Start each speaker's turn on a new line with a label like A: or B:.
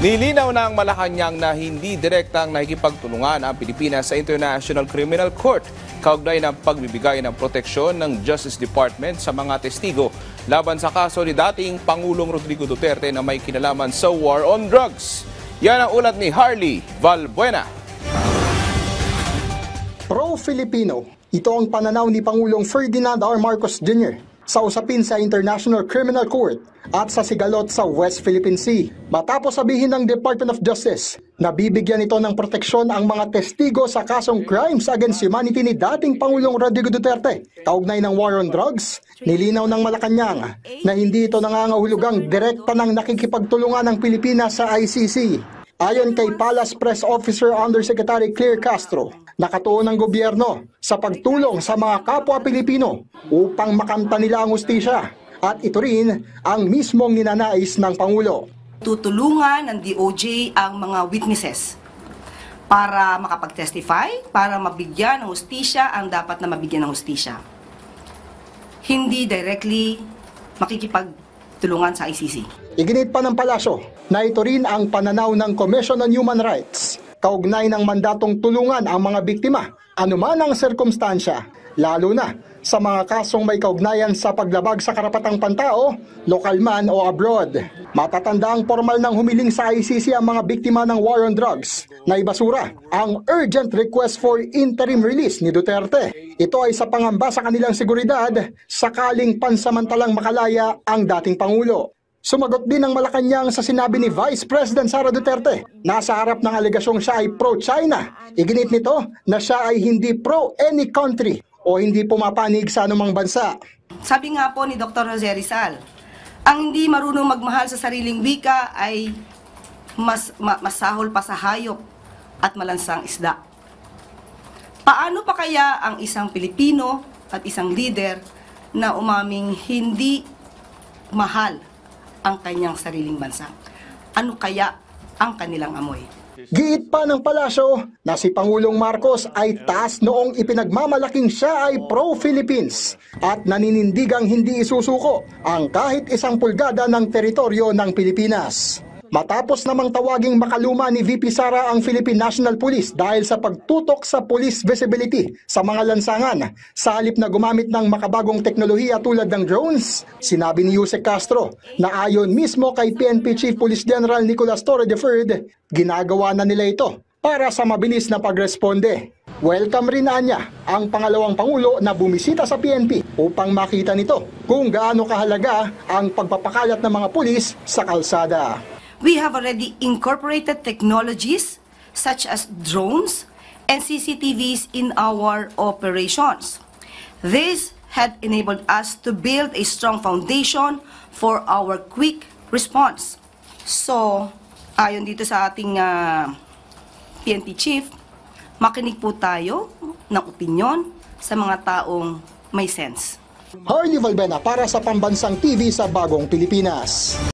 A: Nilinaw ng Malacanang na hindi direktang nakikipagtulungan ang Pilipinas sa International Criminal Court kaugnay ng pagbibigay ng proteksyon ng Justice Department sa mga testigo laban sa kaso ni dating Pangulong Rodrigo Duterte na may kinalaman sa war on drugs. Yan ang ulat ni Harley Valbuena.
B: Pro-Filipino, ito ang pananaw ni Pangulong Ferdinand R. Marcos Jr. sa usapin sa International Criminal Court at sa sigalot sa West Philippine Sea. Matapos sabihin ng Department of Justice na bibigyan ito ng proteksyon ang mga testigo sa kasong crimes against humanity ni dating Pangulong Rodrigo Duterte kaugnay ng war on drugs, nilinaw ng Malacanang na hindi ito nangangahulugang direkta ng nakikipagtulungan ng Pilipinas sa ICC. Ayon kay Palace Press Officer Undersecretary Claire Castro, nakatuon ng gobyerno sa pagtulong sa mga kapwa Pilipino upang makamta nila ang hustisya at ito rin ang mismong ninanais ng Pangulo.
C: Tutulungan ng DOJ ang mga witnesses para makapag-testify, para mabigyan ng hustisya ang dapat na mabigyan ng hustisya. Hindi directly makikipagtulungan sa ICC.
B: Iginit pa ng palasyo na ito rin ang pananaw ng Commission on Human Rights kaugnay ng mandatong tulungan ang mga biktima, anuman ang sirkumstansya, lalo na sa mga kasong may kaugnayan sa paglabag sa karapatang pantao, lokal man o abroad. Matatanda ang formal ng humiling sa ICC ang mga biktima ng war on drugs na ibasura ang urgent request for interim release ni Duterte. Ito ay sa pangamba sa kanilang seguridad sakaling pansamantalang makalaya ang dating Pangulo. Sumagot din ng Malacanang sa sinabi ni Vice President Sara Duterte na sa harap ng alegasyong siya ay pro-China. Iginit nito na siya ay hindi pro-any country o hindi pumapanig sa anumang bansa.
C: Sabi nga po ni Dr. Jose Rizal, ang hindi marunong magmahal sa sariling wika ay masahol pa sa hayop at malansang isda. Paano pa kaya ang isang Pilipino at isang leader na umaming hindi mahal ang kanyang sariling bansa? Ano kaya ang kanilang amoy?
B: Giit pa ng palasyo na si Pangulong Marcos ay taas noong ipinagmamalaking siya ay pro-Philippines at naninindigang hindi isusuko ang kahit isang pulgada ng teritoryo ng Pilipinas. Matapos namang tawaging makaluma ni VP Sara ang Philippine National Police dahil sa pagtutok sa police visibility sa mga lansangan sa halip na gumamit ng makabagong teknolohiya tulad ng drones, sinabi ni Yusek Castro na ayon mismo kay PNP Chief Police General Nicolas Torre III, ginagawa na nila ito para sa mabilis na pagresponde. Welcome rin niya ang pangalawang Pangulo na bumisita sa PNP upang makita nito kung gaano kahalaga ang pagpapakalat ng mga pulis sa kalsada.
C: We have already incorporated technologies such as drones and CCTVs in our operations. This had enabled us to build a strong foundation for our quick response. So, ayon dito sa ating PNP Chief, makinig po tayo ng opinyon sa mga taong may sense.
B: Harley Valbuena para sa Pambansang TV sa Bagong Pilipinas.